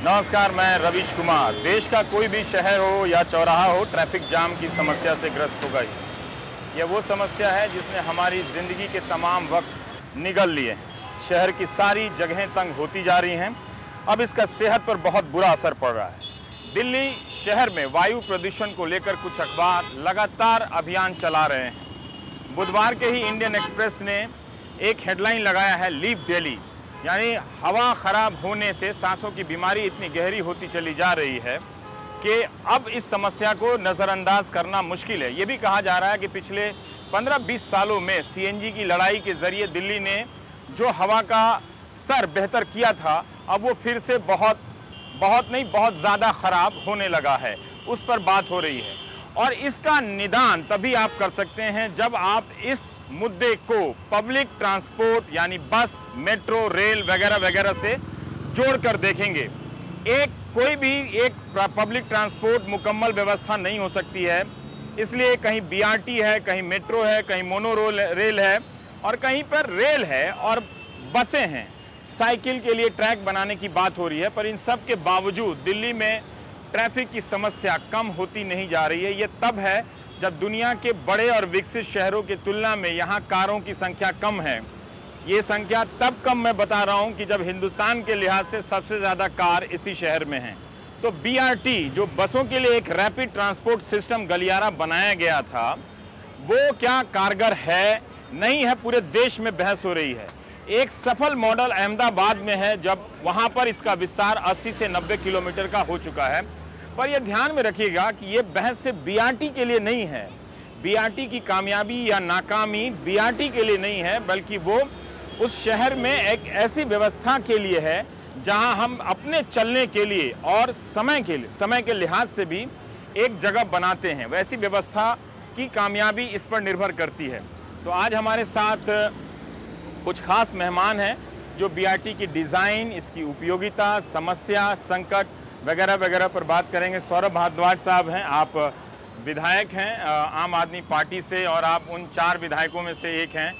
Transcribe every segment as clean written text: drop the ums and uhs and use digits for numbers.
नमस्कार, मैं रवीश कुमार। देश का कोई भी शहर हो या चौराहा हो, ट्रैफिक जाम की समस्या से ग्रस्त होगा ही। यह वो समस्या है जिसने हमारी ज़िंदगी के तमाम वक्त निगल लिए। शहर की सारी जगहें तंग होती जा रही हैं। अब इसका सेहत पर बहुत बुरा असर पड़ रहा है। दिल्ली शहर में वायु प्रदूषण को लेकर कुछ अखबार लगातार अभियान चला रहे हैं। बुधवार के ही इंडियन एक्सप्रेस ने एक हेडलाइन लगाया है, लीव दिल्ली, यानी हवा ख़राब होने से सांसों की बीमारी इतनी गहरी होती चली जा रही है कि अब इस समस्या को नज़रअंदाज करना मुश्किल है। ये भी कहा जा रहा है कि पिछले 15-20 सालों में सीएनजी की लड़ाई के ज़रिए दिल्ली ने जो हवा का स्तर बेहतर किया था, अब वो फिर से बहुत ज़्यादा ख़राब होने लगा है। उस पर बात हो रही है और इसका निदान तभी आप कर सकते हैं जब आप इस मुद्दे को पब्लिक ट्रांसपोर्ट यानी बस, मेट्रो, रेल वगैरह वगैरह से जोड़कर देखेंगे। कोई भी एक पब्लिक ट्रांसपोर्ट मुकम्मल व्यवस्था नहीं हो सकती है, इसलिए कहीं बीआरटी है, कहीं मेट्रो है, कहीं मोनो रेल है और कहीं पर रेल है और बसें हैं। साइकिल के लिए ट्रैक बनाने की बात हो रही है, पर इन सब के बावजूद दिल्ली में ट्रैफिक की समस्या कम होती नहीं जा रही है। ये तब है जब दुनिया के बड़े और विकसित शहरों की तुलना में यहाँ कारों की संख्या कम है। ये संख्या तब कम मैं बता रहा हूँ कि जब हिंदुस्तान के लिहाज से सबसे ज़्यादा कार इसी शहर में हैं। तो बीआरटी जो बसों के लिए एक रैपिड ट्रांसपोर्ट सिस्टम गलियारा बनाया गया था, वो क्या कारगर है, नहीं है, पूरे देश में बहस हो रही है। एक सफल मॉडल अहमदाबाद में है, जब वहाँ पर इसका विस्तार 80 से 90 किलोमीटर का हो चुका है। पर यह ध्यान में रखिएगा कि ये बहस से बीआरटी के लिए नहीं है। बीआरटी की कामयाबी या नाकामी बीआरटी के लिए नहीं है, बल्कि वो उस शहर में एक ऐसी व्यवस्था के लिए है जहां हम अपने चलने के लिए और समय के लिहाज से भी एक जगह बनाते हैं। वैसी व्यवस्था की कामयाबी इस पर निर्भर करती है। तो आज हमारे साथ कुछ खास मेहमान हैं जो बीआरटी की डिज़ाइन, इसकी उपयोगिता, समस्या, संकट वगैरह वगैरह पर बात करेंगे। सौरभ भारद्वाज साहब हैं, आप विधायक हैं आम आदमी पार्टी से और आप उन 4 विधायकों में से एक हैं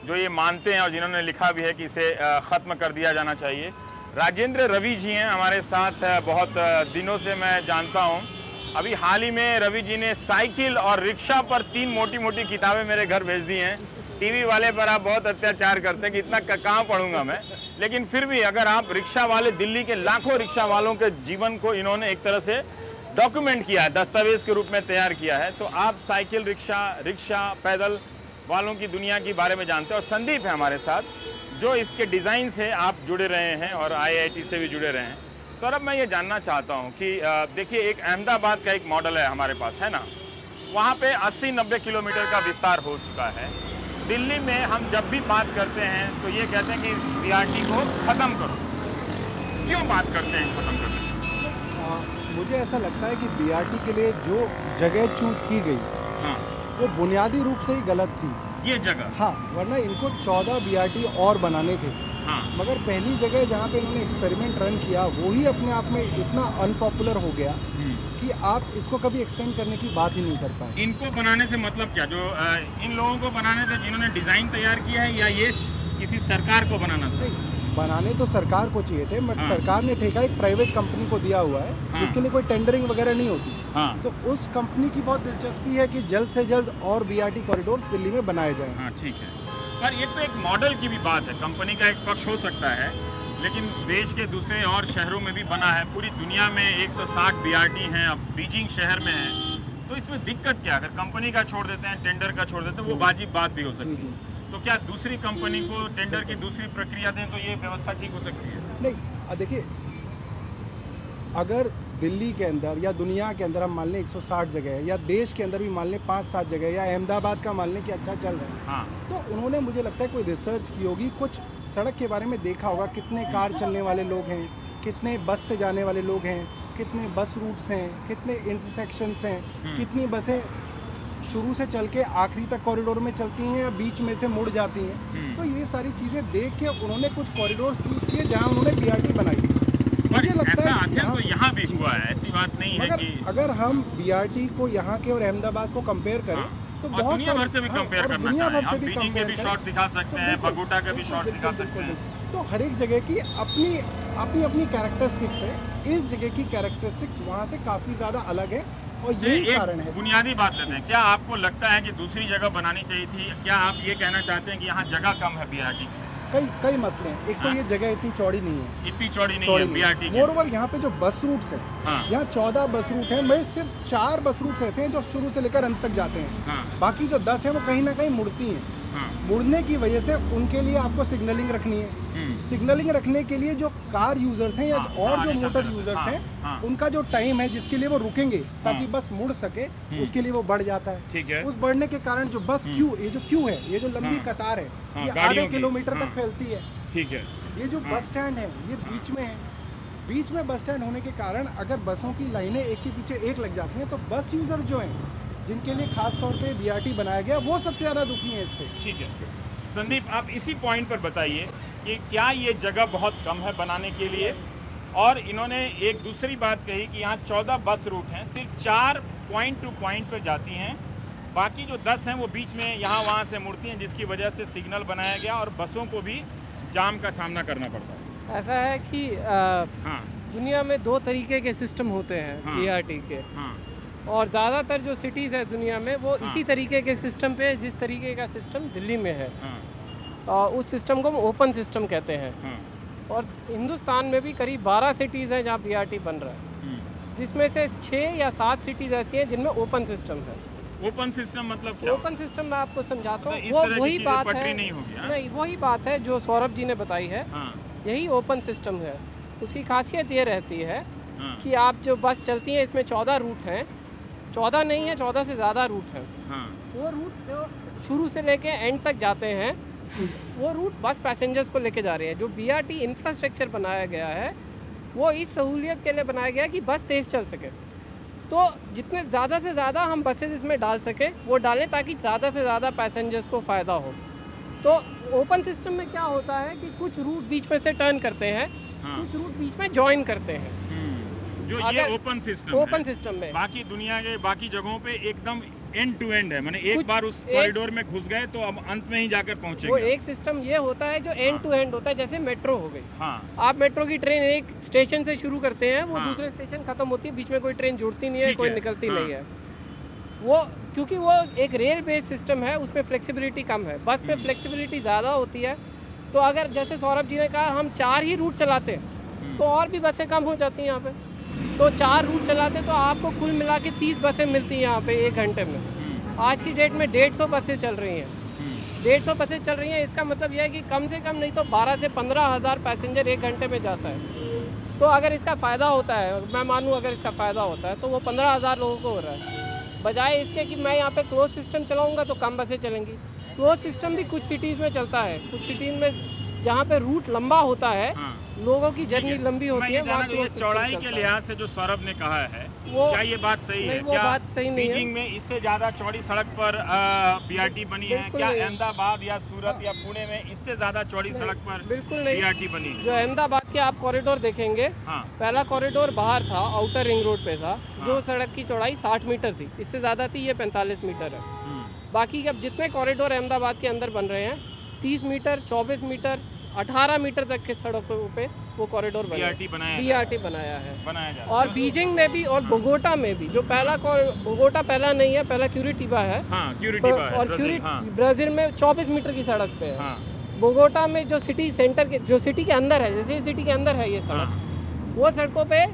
जो ये मानते हैं और जिन्होंने लिखा भी है कि इसे ख़त्म कर दिया जाना चाहिए। राजेंद्र रवि जी हैं हमारे साथ, बहुत दिनों से मैं जानता हूँ। अभी हाल ही में रवि जी ने साइकिल और रिक्शा पर 3 मोटी मोटी किताबें मेरे घर भेज दी हैं। टीवी वाले पर आप बहुत अत्याचार करते हैं कि इतना कहाँ पढ़ूंगा मैं, लेकिन फिर भी अगर आप रिक्शा वाले, दिल्ली के लाखों रिक्शा वालों के जीवन को इन्होंने एक तरह से डॉक्यूमेंट किया है, दस्तावेज के रूप में तैयार किया है। तो आप साइकिल, रिक्शा, पैदल वालों की दुनिया के बारे में जानते हैं। और संदीप है हमारे साथ जो इसके डिज़ाइन से आप जुड़े रहे हैं और IIT से भी जुड़े रहे हैं। सौरभ, मैं ये जानना चाहता हूँ कि देखिए, एक अहमदाबाद का एक मॉडल है हमारे पास, है ना, वहाँ पे 80-90 किलोमीटर का विस्तार हो चुका है। दिल्ली में हम जब भी बात करते हैं तो ये कहते हैं कि बीआरटी को ख़त्म करो। क्यों बात करते हैं ख़त्म करो? मुझे ऐसा लगता है कि बीआरटी के लिए जो जगह चूज़ की गई, हाँ, वो बुनियादी रूप से ही गलत थी। ये जगह, हाँ, वरना इनको 14 बीआरटी और बनाने थे। हाँ, मगर पहली जगह जहाँ पे इन्होंने एक्सपेरिमेंट रन किया, वो ही अपने आप में इतना अनपॉपुलर हो गया कि आप इसको कभी एक्सटेंड करने की बात ही नहीं कर पाए। इनको बनाने से मतलब क्या, जो इन लोगों को बनाने से जिन्होंने डिज़ाइन तैयार किया है, या ये किसी सरकार को बनाना था? बनाने तो सरकार को चाहिए थे, बट सरकार ने ठेका एक प्राइवेट कंपनी को दिया हुआ है जिसके लिए कोई टेंडरिंग वगैरह नहीं होती। हाँ। तो उस कंपनी की बहुत दिलचस्पी है कि जल्द से जल्द और बीआरटी कॉरिडोर्स दिल्ली में बनाए जाएं। हाँ, ठीक है। पर ये तो एक मॉडल की भी बात है, कंपनी का एक पक्ष हो सकता है, लेकिन देश के दूसरे और शहरों में भी बना है। पूरी दुनिया में 160 बीआरटी हैं, अब बीजिंग शहर में है। तो इसमें दिक्कत क्या? अगर कंपनी का छोड़ देते हैं, टेंडर का छोड़ देते हैं, वो वाजिब बात भी हो सकती है। तो क्या दूसरी कंपनी को टेंडर की दूसरी प्रक्रिया दें तो ये व्यवस्था ठीक हो सकती है? नहीं, देखिए, अगर दिल्ली के अंदर या दुनिया के अंदर हम मान लें 160 जगह है, या देश के अंदर भी मान लें 5-7 जगह, या अहमदाबाद का मान लें कि अच्छा चल रहा है, हाँ, तो उन्होंने, मुझे लगता है, कोई रिसर्च की होगी, कुछ सड़क के बारे में देखा होगा, कितने कार चलने वाले लोग हैं, कितने बस से जाने वाले लोग हैं, कितने बस रूट्स हैं, कितने इंटरसेक्शंस हैं, कितनी बसें शुरू से चल के आखिरी तक कॉरिडोर में चलती हैं या बीच में से मुड़ जाती हैं। तो ये सारी चीज़ें देख के उन्होंने कुछ कॉरिडोर चूज़ किए जहाँ उन्होंने बीआरटी बनाई। मुझे लगता है तो यहाँ भी हुआ है, ऐसी बात नहीं है कि अगर हम बीआरटी को यहाँ के और अहमदाबाद को कंपेयर करें तो बहुत दुनिया भर से भी कंपेयर करना चाहिए। आप बीजिंग के भी शॉट दिखा सकते हैं, बगोटा के भी शॉट दिखा सकते हैं। तो हर एक जगह की अपनी अपनी कैरेक्टरिस्टिक्स है। इस जगह की कैरेक्टरिस्टिक्स वहाँ से काफ़ी ज़्यादा अलग है और यही कारण है। बुनियादी बात लेते हैं, क्या आपको लगता है कि दूसरी जगह बनानी चाहिए थी? क्या आप ये कहना चाहते हैं कि यहाँ जगह कम है बीआरटी की? कई मसले हैं। एक तो ये जगह इतनी चौड़ी नहीं है, इतनी चौड़ी नहीं है बीआरटी की। मोरओवर यहाँ पे जो बस रूट्स हैं, हाँ। यहाँ 14 बस रूट हैं, मगर सिर्फ 4 बस रूट्स ऐसे हैं जो शुरू से लेकर अंत तक जाते हैं। हाँ। बाकी जो 10 हैं वो कहीं ना कहीं मुड़ती हैं। हाँ। मुड़ने की वजह से उनके लिए आपको सिग्नलिंग रखनी है। सिग्नलिंग रखने के लिए जो कार यूजर्स हैं या और जो मोटर यूजर्स हैं, उनका जो टाइम है जिसके लिए वो रुकेंगे ताकि बस मुड़ सके, उसके लिए वो बढ़ जाता है। ठीक है। उस बढ़ने के कारण जो बस क्यू, ये जो क्यू है, ये जो लंबी कतार है, ये आधे किलोमीटर तक फैलती है। ठीक है। ये जो बस स्टैंड है ये बीच में है। बीच में बस स्टैंड होने के कारण अगर बसों की लाइनें एक के पीछे एक लग जाती हैं तो बस यूजर जो हैं, जिनके लिए खास तौर पे बीआरटी बनाया गया, वो सबसे ज़्यादा दुखी है इससे। ठीक है संदीप, आप इसी पॉइंट पर बताइए कि क्या ये जगह बहुत कम है बनाने के लिए? और इन्होंने एक दूसरी बात कही कि यहाँ 14 बस रूट हैं, सिर्फ 4 पॉइंट टू पॉइंट पर जाती हैं, बाकी जो 10 हैं वो बीच में यहाँ वहाँ से मुड़ती हैं, जिसकी वजह से सिग्नल बनाया गया और बसों को भी जाम का सामना करना पड़ता है। ऐसा है कि हाँ। दुनिया में 2 तरीके के सिस्टम होते हैं बीआरटी के। हाँ। और ज़्यादातर जो सिटीज़ है दुनिया में वो इसी तरीके के सिस्टम पे, जिस तरीके का सिस्टम दिल्ली में है। और उस सिस्टम को हम ओपन सिस्टम कहते हैं। और हिंदुस्तान में भी करीब 12 सिटीज़ हैं जहाँ बीआरटी बन रहा है, जिसमें से 6 या 7 सिटीज़ ऐसी हैं जिनमें ओपन सिस्टम है। ओपन सिस्टम मतलब क्या? ओपन सिस्टम मैं आपको समझाता हूँ। वो वही बात है, नहीं होगी। नहीं, वही बात है जो सौरभ जी ने बताई है। यही ओपन सिस्टम है। उसकी खासियत ये रहती है कि आप जो बस चलती हैं इसमें 14 रूट हैं, 14 नहीं है, 14 से ज़्यादा रूट हैं। वो रूट जो शुरू से लेके एंड तक जाते हैं, वो रूट बस पैसेंजर्स को लेके जा रहे हैं। जो बीआरटी इंफ्रास्ट्रक्चर बनाया गया है वो इस सहूलियत के लिए बनाया गया है कि बस तेज़ चल सके। तो जितने ज़्यादा से ज़्यादा हम बसेज इसमें डाल सकें वो डालें, ताकि ज़्यादा से ज़्यादा पैसेंजर्स को फ़ायदा हो। तो ओपन सिस्टम में क्या होता है कि कुछ रूट बीच में से टर्न करते हैं, कुछ रूट बीच में ज्वाइन करते हैं। जो ये ओपन सिस्टम में बाकी दुनिया के बाकी जगहों पे एकदम एंड टू एंड है, माने एक बार उस कॉरिडोर में घुस गए तो अब अंत में ही जाकर पहुंचेंगे। वो एक सिस्टम ये होता है जो एंड टू एंड होता है, जैसे मेट्रो हो गई। आप मेट्रो की ट्रेन एक स्टेशन से शुरू करते हैं, वो दूसरे स्टेशन खत्म होती है, बीच में कोई ट्रेन जुड़ती नहीं है, कोई निकलती नहीं है। वो क्योंकि वो एक रेल बेस्ड सिस्टम है, उसमें फ्लेक्सिबिलिटी कम है। बस में फ्लेक्सिबिलिटी ज़्यादा होती है। तो अगर जैसे सौरभ जी ने कहा हम 4 ही रूट चलाते हैं तो और भी बसें कम हो जाती हैं यहाँ पे। तो 4 रूट चलाते तो आपको कुल मिला के 30 बसें मिलती हैं यहाँ पे 1 घंटे में। आज की डेट में 150 बसें चल रही हैं। 150 बसें चल रही हैं, इसका मतलब यह है कि कम से कम नहीं तो 12 से 15 हज़ार पैसेंजर 1 घंटे में जाता है। तो अगर इसका फ़ायदा होता है, मैं मानूँ अगर इसका फ़ायदा होता है तो वो 15,000 लोगों को हो रहा है, बजाय इसके कि मैं यहाँ पे क्लोज सिस्टम चलाऊँगा तो कम बसें चलेंगी। क्लोज सिस्टम भी कुछ सिटीज़ में चलता है, कुछ सिटीज़ में जहाँ पे रूट लंबा होता है, लोगों की जर्नी लंबी होती है। ये चौड़ाई के लिहाज से जो सौरभ ने कहा है, क्या ये बात सही है? वो बात सही नहीं है। बीजिंग में इससे ज्यादा चौड़ी सड़क पर बीआरटी बनी है? क्या अहमदाबाद या सूरत या पुणे में इससे ज्यादा चौड़ी सड़क पर बीआरटी बनी है? जो अहमदाबाद के आप कॉरिडोर देखेंगे, पहला कॉरिडोर बाहर था, आउटर रिंग रोड पे था, जो सड़क की चौड़ाई 60 मीटर थी, इससे ज्यादा थी, ये 45 मीटर है। बाकी अब जितने कॉरिडोर अहमदाबाद के अंदर बन रहे हैं, 30 मीटर, 24 मीटर, 18 मीटर तक के सड़कों पे वो कॉरिडोर बीआरटी बनाया है। और बीजिंग में भी और बोगोटा में भी, जो पहला बोगोटा पहला नहीं है, पहला क्यूरिटिबा है। और ब्राजील में 24 मीटर की सड़क पे है। बोगोटा में जो सिटी सेंटर के, जो सिटी के अंदर है, जैसे सिटी के अंदर है ये सड़क, वो सड़कों पे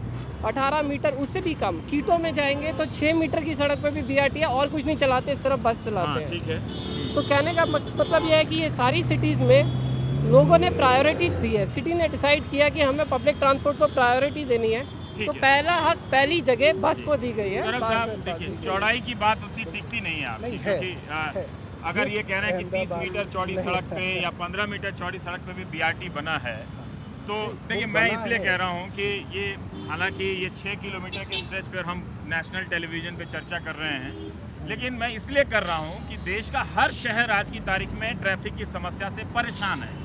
18 मीटर, उससे भी कम। कीटो में जाएंगे तो 6 मीटर की सड़क पे भी बीआरटी है, और कुछ नहीं चलाते, सिर्फ बस चलाते हैं। ठीक है। तो कहने का मतलब ये है कि ये सारी सिटीज़ में लोगों ने प्रायोरिटी दी है। सिटी ने डिसाइड किया कि हमें पब्लिक ट्रांसपोर्ट को प्रायोरिटी देनी है, तो पहला हक पहली जगह बस को दी गई है। सौरभ साहब देखिए, चौड़ाई की बात उतनी टिकती नहीं है आपकी, क्योंकि अगर ये कह रहे हैं कि 30 मीटर चौड़ी सड़क पे या 15 मीटर चौड़ी सड़क पे भी बीआरटी बना है, तो देखिए मैं इसलिए कह रहा हूँ कि ये, हालांकि ये 6 किलोमीटर के स्ट्रेच पर हम नेशनल टेलीविज़न पे चर्चा कर रहे हैं, लेकिन मैं इसलिए कर रहा हूँ कि देश का हर शहर आज की तारीख में ट्रैफिक की समस्या से परेशान है।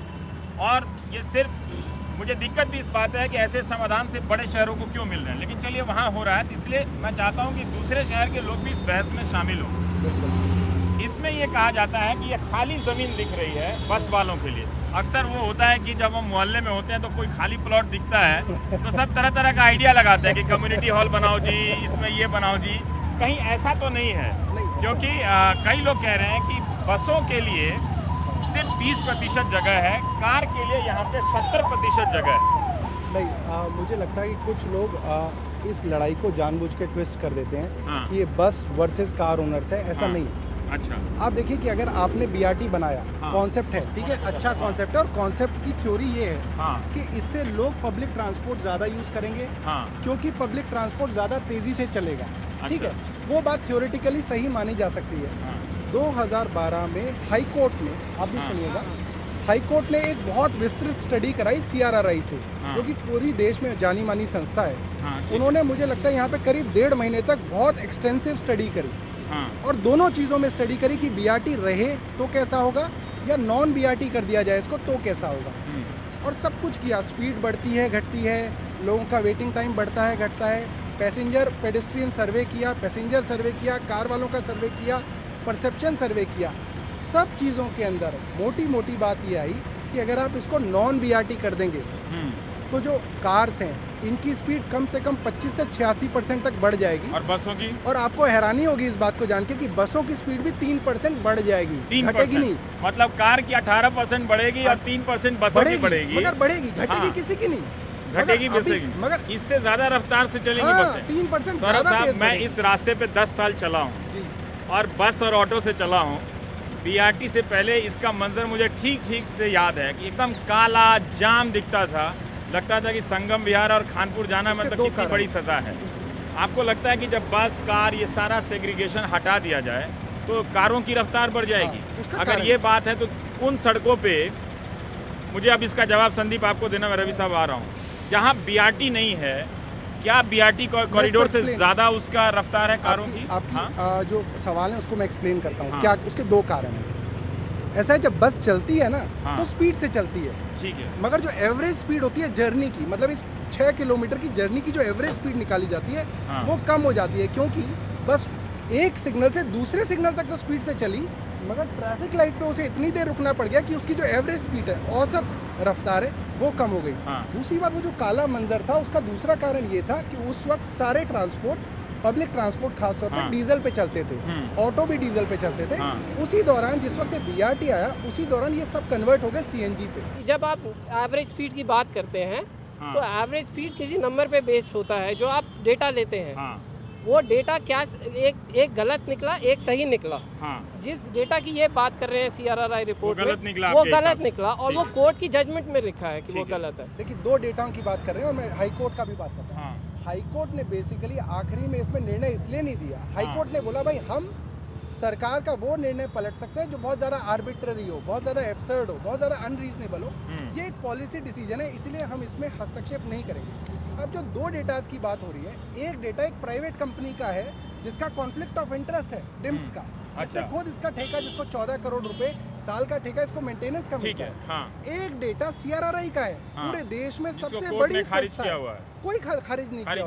और ये सिर्फ मुझे दिक्कत भी इस बात है कि ऐसे समाधान से बड़े शहरों को क्यों मिल रहे हैं, लेकिन चलिए वहाँ हो रहा है, इसलिए मैं चाहता हूँ कि दूसरे शहर के लोग भी इस बहस में शामिल हों। इसमें ये कहा जाता है कि ये खाली ज़मीन दिख रही है बस वालों के लिए। अक्सर वो होता है कि जब हम मोहल्ले में होते हैं तो कोई खाली प्लॉट दिखता है तो सब तरह तरह का आइडिया लगाते हैं कि कम्युनिटी हॉल बनाओ जी, इसमें ये बनाओ जी। कहीं ऐसा तो नहीं है, क्योंकि कई लोग कह रहे हैं कि बसों के लिए सिर्फ 20% जगह है, कार के लिए यहाँ पे 70% जगह है। नहीं, मुझे लगता है कि कुछ लोग इस लड़ाई को जानबूझ के ट्विस्ट कर देते हैं कि ये बस वर्सेस कार ओनर्स है, ऐसा नहीं। अच्छा, आप देखिए कि अगर आपने BRT बनाया, कॉन्सेप्ट है, ठीक है, अच्छा कॉन्सेप्ट है, और कॉन्सेप्ट की थ्योरी ये है कि इससे लोग पब्लिक ट्रांसपोर्ट ज़्यादा यूज़ करेंगे, क्योंकि पब्लिक ट्रांसपोर्ट ज़्यादा तेज़ी से चलेगा। ठीक है, वो बात थ्योरेटिकली सही मानी जा सकती है। 2012 में हाई कोर्ट ने, आप भी सुनिएगा, हाई कोर्ट ने एक बहुत विस्तृत स्टडी कराई CRRI से, जो कि पूरी देश में जानी मानी संस्था है। उन्होंने, मुझे लगता है यहाँ पे करीब 1.5 महीने तक बहुत एक्सटेंसिव स्टडी करी, और दोनों चीज़ों में स्टडी करी कि BRT रहे तो कैसा होगा या नॉन BRT कर दिया जाए इसको तो कैसा होगा, और सब कुछ किया। स्पीड बढ़ती है, घटती है, लोगों का वेटिंग टाइम बढ़ता है, घटता है, पैसेंजर पेडेस्ट्रियन सर्वे किया, पैसेंजर सर्वे किया, कार वालों का सर्वे किया, परसेप्शन सर्वे किया। सब चीज़ों के अंदर मोटी मोटी बात ये आई कि अगर आप इसको नॉन BRT कर देंगे तो जो कार्स हैं इनकी स्पीड कम से कम 25 से 86% तक बढ़ जाएगी, और बसों की, और आपको हैरानी होगी इस बात को जान के कि बसों की स्पीड भी 3% बढ़ जाएगी, 3% घटेगी नहीं। मतलब कार की 18% बढ़ेगी और 3% बसों की बढ़ेगी, मगर बढ़ेगी, घटेगी किसी की नहीं, घटेगी बेचेगी, मगर इससे ज्यादा रफ्तार से चलेंगी बसें। 3% सौरभ साहब, मैं इस रास्ते पे 10 साल चला हूँ और बस और ऑटो से चला हूँ। BRT से पहले इसका मंजर मुझे ठीक ठीक से याद है कि एकदम काला जाम दिखता था, लगता था कि संगम विहार और खानपुर जाना मतलब कितनी बड़ी सजा है। आपको लगता है कि जब बस कार ये सारा सेग्रीगेशन हटा दिया जाए तो कारों की रफ्तार बढ़ जाएगी? अगर ये बात है तो उन सड़कों पे, मुझे अब इसका जवाब संदीप आपको देना, मैं रवि साहब आ रहा हूँ, जहाँ BRT नहीं है, क्या BRT कॉरिडोर से ज्यादा उसका रफ्तार है कारों की? आपकी जो सवाल है उसको मैं एक्सप्लेन करता हूँ। क्या उसके 2 कारण हैं। ऐसा है, जब बस चलती है ना तो स्पीड से चलती है, ठीक है, मगर जो एवरेज स्पीड होती है जर्नी की, मतलब इस 6 किलोमीटर की जर्नी की जो एवरेज स्पीड निकाली जाती है वो कम हो जाती है, क्योंकि बस एक सिग्नल से दूसरे सिग्नल तक तो स्पीड से चली, मगर ट्रैफिक लाइट पे उसे इतनी देर रुकना पड़ गया कि उसकी जो एवरेज स्पीड है, औसत रफ्तार है, वो कम हो गई। दूसरी बात, वो जो काला मंजर था उसका दूसरा कारण ये था कि उस वक्त सारे ट्रांसपोर्ट, पब्लिक ट्रांसपोर्ट खासतौर पे डीजल पे चलते थे, ऑटो भी डीजल पे चलते थे। उसी दौरान जिस वक्त BRT आया, उसी दौरान ये सब कन्वर्ट हो गए CNG पे। जब आप एवरेज स्पीड की बात करते हैं तो एवरेज स्पीड किसी नंबर पे बेस्ड होता है, जो आप डेटा लेते हैं वो डेटा क्या एक गलत निकला, एक सही निकला। जिस डेटा की ये बात कर रहे हैं CRRI रिपोर्ट में, वो गलत निकला और वो कोर्ट की जजमेंट में लिखा है कि वो गलत है। देखिए, 2 डेटाओं की बात कर रहे हैं और मैं हाई कोर्ट का भी बात करता हूँ। हाई कोर्ट ने बेसिकली आखिरी में इसमें निर्णय इसलिए नहीं दिया, हाई कोर्ट ने बोला भाई हम सरकार का वो निर्णय पलट सकते हैं जो बहुत ज़्यादा आर्बिट्ररी हो, बहुत ज़्यादा एब्सर्ड हो, बहुत ज़्यादा अनरीजनेबल हो। ये एक पॉलिसी डिसीजन है, इसलिए हम इसमें हस्तक्षेप नहीं करेंगे। अब जो 2 डेटाज की बात हो रही है, एक डेटा एक प्राइवेट कंपनी का है जिसका कॉन्फ्लिक्ट ऑफ इंटरेस्ट है, डिम्स का, इसने खुद इसका ठेका, जिसको 14 करोड़ रुपए साल का ठेका, इसको मेंटेनेंस का मिलता है। एक डेटा CRRI का है, पूरे देश में सबसे बड़ी संस्था है, कोई खारिज नहीं किया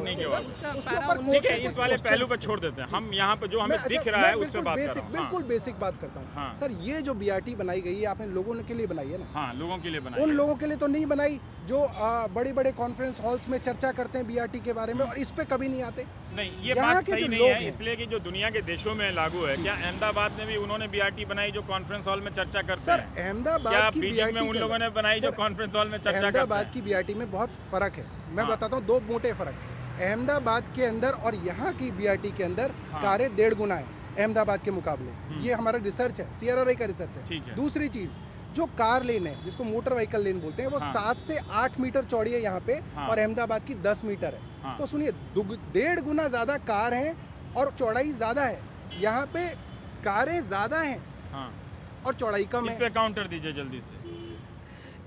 उसके ऊपर। ठीक है, इस वाले पहलू पर छोड़ देते हैं हम, यहाँ पे जो हमें दिख रहा है उस पर बात कर रहा हूं। बिल्कुल बेसिक बात करता हूँ सर। ये जो BRT बनाई गई है, आपने लोगों के लिए बनाई है ना? लोगों के लिए बनाई। उन लोगों के लिए तो नहीं बनाई जो बड़े बड़े कॉन्फ्रेंस हॉल्स में चर्चा करते हैं BRT के बारे में और इस पे कभी नहीं आते। नहीं, ये बात सही नहीं है, इसलिए कि जो दुनिया के देशों में लागू है। क्या अहमदाबाद में भी उन्होंने BRT बनाई जो कॉन्फ्रेंस हॉल में चर्चा करते हैं? सर, अहमदाबाद की बीजिंग में उन लोगों ने बनाई जो कॉन्फ्रेंस हॉल में चर्चा करते हैं? अहमदाबाद की BRT में बहुत फर्क है, मैं बताता हूँ, 2 मोटे फर्क। अहमदाबाद के अंदर और यहाँ की BRT के अंदर कारें 1.5 गुना है अहमदाबाद के मुकाबले। ये हमारा रिसर्च है, CRRI का रिसर्च है। दूसरी चीज, जो कार लेन है जिसको मोटर व्हीकल लेन बोलते हैं, वो 7 से 8 मीटर चौड़ी है यहाँ पे, और अहमदाबाद की 10 मीटर है। तो सुनिए, 1.5 गुना ज्यादा कार है और चौड़ाई ज्यादा है। यहाँ पे कारें ज्यादा हैं और चौड़ाई कम है। इस पे काउंटर दीजिए जल्दी से।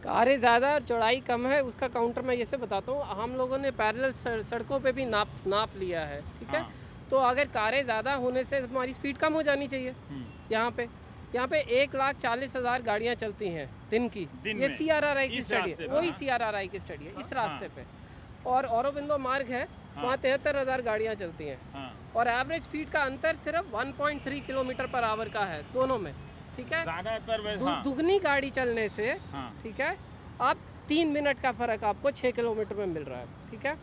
कारें ज़्यादा और चौड़ाई कम है, उसका काउंटर मैं जैसे बताता हूँ। हम लोगों ने पैरेलल सड़कों पे भी नाप लिया है, ठीक है। तो अगर कारें ज़्यादा होने से हमारी स्पीड कम हो जानी चाहिए। यहाँ पे 1,40,000 गाड़ियाँ चलती हैं दिन की। ये CRRI की स्टडी है, वही CRRI की स्टडी है इस रास्ते पे। और औरोबिंदो मार्ग है वहाँ 73,000 गाड़ियाँ चलती हैं। और एवरेज स्पीड का अंतर सिर्फ 1.3 किलोमीटर पर आवर का है दोनों में, ठीक है। ज्यादातर दुगनी गाड़ी चलने से, ठीक है, आप 3 मिनट का फर्क आपको 6 किलोमीटर में मिल रहा है, ठीक है।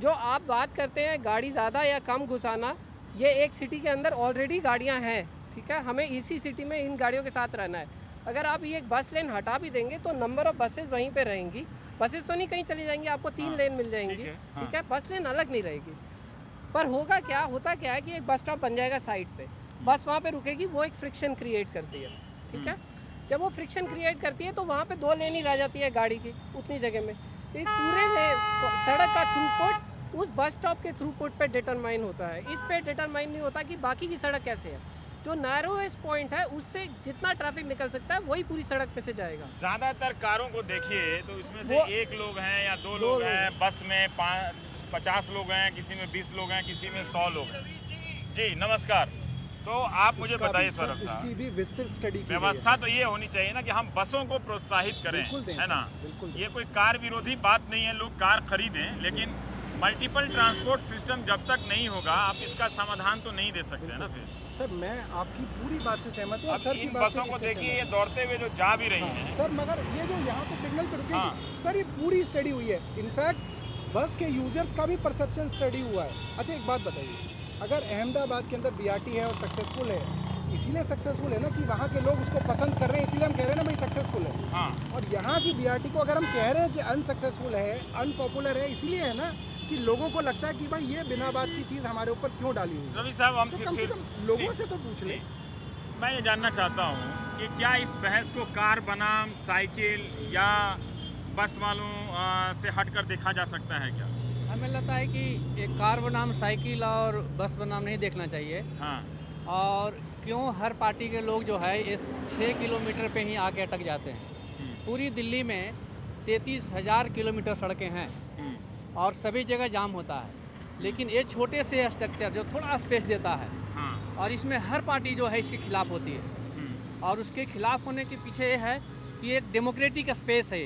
जो आप बात करते हैं गाड़ी ज़्यादा या कम घुसाना, ये एक सिटी के अंदर ऑलरेडी गाड़ियाँ हैं, ठीक है। हमें इसी सिटी में इन गाड़ियों के साथ रहना है। अगर आप ये बस लेन हटा भी देंगे तो नंबर ऑफ बसेस वहीं पे रहेंगी। बसेस तो नहीं कहीं चली जाएंगी, आपको 3 लेन मिल जाएंगी, ठीक है। बस लेन अलग नहीं रहेगी। पर होता क्या है कि एक बस स्टॉप बन जाएगा साइड पे, बस वहाँ पे रुकेगी, वो एक फ्रिक्शन क्रिएट करती है, ठीक है। जब वो फ्रिक्शन क्रिएट करती है तो वहाँ पे 2 लेन ही रह जाती है गाड़ी की उतनी जगह में। तो इस पूरे सड़क का थ्रूपुट उस बस स्टॉप के थ्रूपुट पे डिटरमाइन होता है, इस पे डिटरमाइन नहीं होता कि बाकी की सड़क कैसे है। जो नैरोएस्ट पॉइंट है उससे जितना ट्रैफिक निकल सकता है वही पूरी सड़क पे से जाएगा। ज्यादातर कारों को देखिए तो इसमें से 1 लोग हैं या 2 लोग हैं, बस में 50 लोग हैं, किसी में 20 लोग हैं, किसी में 100 लोग हैं। जी नमस्कार। तो आप मुझे बताइए सौरभ साहब, इसकी भी विस्तृत स्टडी की व्यवस्था तो ये होनी चाहिए ना कि हम बसों को प्रोत्साहित करें, है ना। ये कोई कार विरोधी बात नहीं है, लोग कार खरीदें, लेकिन मल्टीपल ट्रांसपोर्ट सिस्टम जब तक नहीं होगा आप इसका समाधान तो नहीं दे सकते हैं ना। फिर सर मैं आपकी पूरी बात से सहमत हूँ। अब इन बसों को देखिए, ये दौड़ते हुए जो जा भी रही हैं सर, मगर ये जो यहाँ पे सिग्नल पे रुकेगी, सर ये पूरी स्टडी हुई है। इनफैक्ट बस के यूजर्स का भी परसेप्शन स्टडी हुआ है। अच्छा एक बात बताइए, अगर अहमदाबाद के अंदर BRT है और सक्सेसफुल है, इसीलिए सक्सेसफुल है ना कि वहाँ के लोग उसको पसंद कर रहे हैं, इसीलिए हम कह रहे हैं ना भाई सक्सेसफुल है। और यहाँ की BRT को अगर हम कह रहे हैं कि अनसक्सेसफुल है, अनपॉपुलर है, इसीलिए है ना कि लोगों को लगता है कि भाई ये बिना बात की चीज़ हमारे ऊपर क्यों डाली हुई है। रवि साहब हम तो कम से कम लोगों से तो पूछ ले। मैं ये जानना चाहता हूँ कि क्या इस बहस को कार बनाम साइकिल या बस वालों से हटकर देखा जा सकता है क्या? हमें लगता है कि एक कार बनाम साइकिल और बस बनाम नहीं देखना चाहिए। और क्यों हर पार्टी के लोग जो है इस 6 किलोमीटर पे ही आके अटक जाते हैं। पूरी दिल्ली में 33,000 किलोमीटर सड़कें हैं और सभी जगह जाम होता है, लेकिन ये छोटे से स्ट्रक्चर जो थोड़ा स्पेस देता है और इसमें हर पार्टी जो है इसके खिलाफ होती है। और उसके खिलाफ होने के पीछे ये है कि एक डेमोक्रेटिक स्पेस है।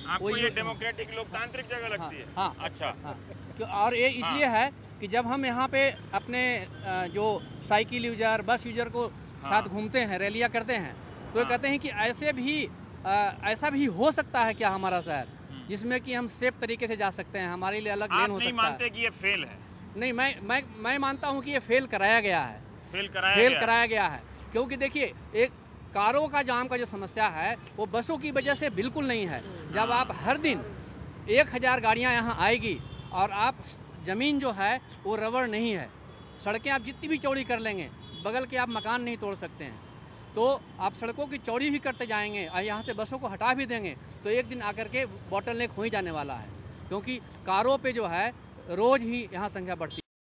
आपको ये डेमोक्रेटिक लोकतांत्रिक जगह लगती है? हाँ, अच्छा। और ये इसलिए है कि जब हम यहाँ पे अपने जो साइकिल यूजर, बस यूजर को साथ घूमते हैं, रैलियाँ करते हैं, तो ये कहते हैं कि ऐसा भी हो सकता है क्या हमारा शहर, जिसमें कि हम सेफ तरीके से जा सकते हैं, हमारे लिए अलग लेन हो सकता है। आप नहीं मानते कि ये फेल है? नहीं, मैं मानता हूँ कि ये फेल कराया गया है। फेल कराया गया है क्योंकि देखिए, एक कारों का जाम का जो समस्या है वो बसों की वजह से बिल्कुल नहीं है। जब आप हर दिन 1000 गाड़ियाँ यहाँ आएगी और आप ज़मीन जो है वो रबड़ नहीं है, सड़कें आप जितनी भी चौड़ी कर लेंगे, बगल के आप मकान नहीं तोड़ सकते हैं, तो आप सड़कों की चौड़ी भी करते जाएंगे और यहाँ से बसों को हटा भी देंगे तो एक दिन आकर के बॉटल नेक हो ही जाने वाला है। क्योंकि कारों पे जो है रोज़ ही यहाँ संख्या बढ़ती है।